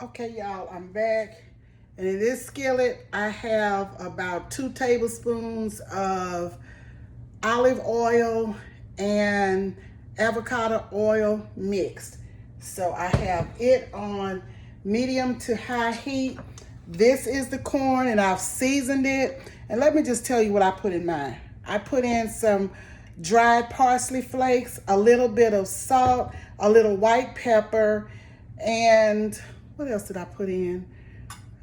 Okay, y'all, I'm back. And in this skillet, I have about 2 tablespoons of olive oil and avocado oil mixed. So I have it on medium to high heat. This is the corn and I've seasoned it. And let me just tell you what I put in mine. I put in some dried parsley flakes, a little bit of salt, a little white pepper, and what else did I put in?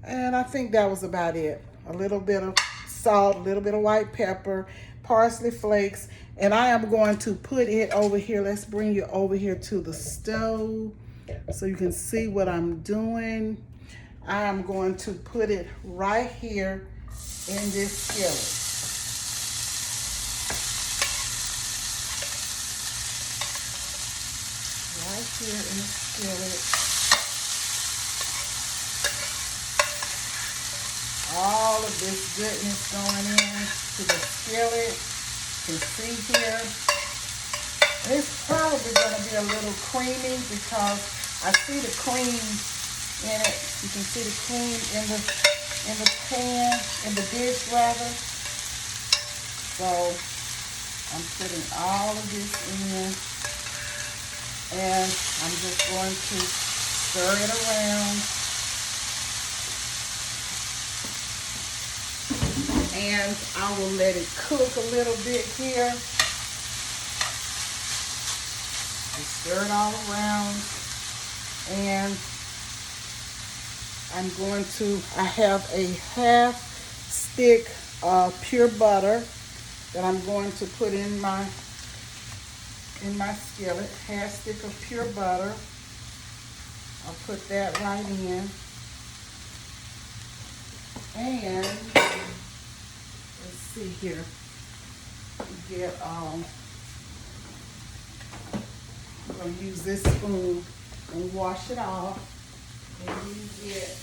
And I think that was about it. A little bit of salt, a little bit of white pepper, parsley flakes, and I am going to put it over here. Let's bring you over here to the stove so you can see what I'm doing. I am going to put it right here in this skillet. Right here in the skillet. All of this goodness going in to the skillet. You can see here. It's probably going to be a little creamy because I see the cream in it. You can see the cream in the pan, in the dish rather. So I'm putting all of this in, and I'm just going to stir it around. And I will let it cook a little bit here. And stir it all around. And I'm going to, I have a half stick of pure butter that I'm going to put in my skillet. Half stick of pure butter. I'll put that right in. And let's see here. Get I'm gonna use this spoon and wash it off. And use it.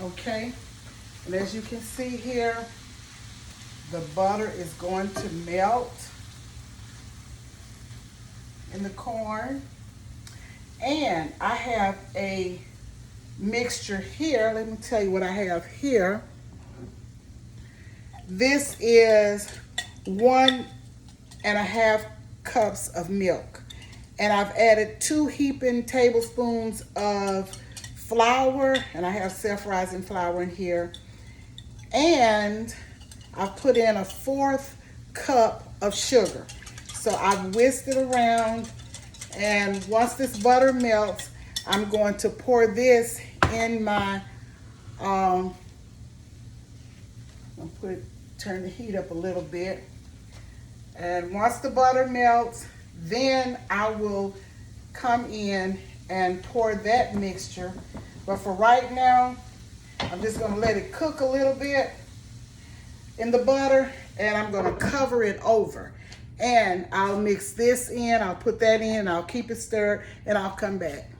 Okay. And as you can see here, the butter is going to melt in the corn. And I have a mixture here. Let me tell you what I have here. This is 1.5 cups of milk, and I've added 2 heaping tablespoons of flour, and I have self-rising flour in here, and I've put in a 1/4 cup of sugar. So I've whisked it around, and once this butter melts, I'm going to pour this in my turn the heat up a little bit. And once the butter melts, then I will come in and pour that mixture. But for right now, I'm just gonna let it cook a little bit in the butter, and I'm gonna cover it over. And I'll mix this in, I'll put that in, I'll keep it stirred, and I'll come back.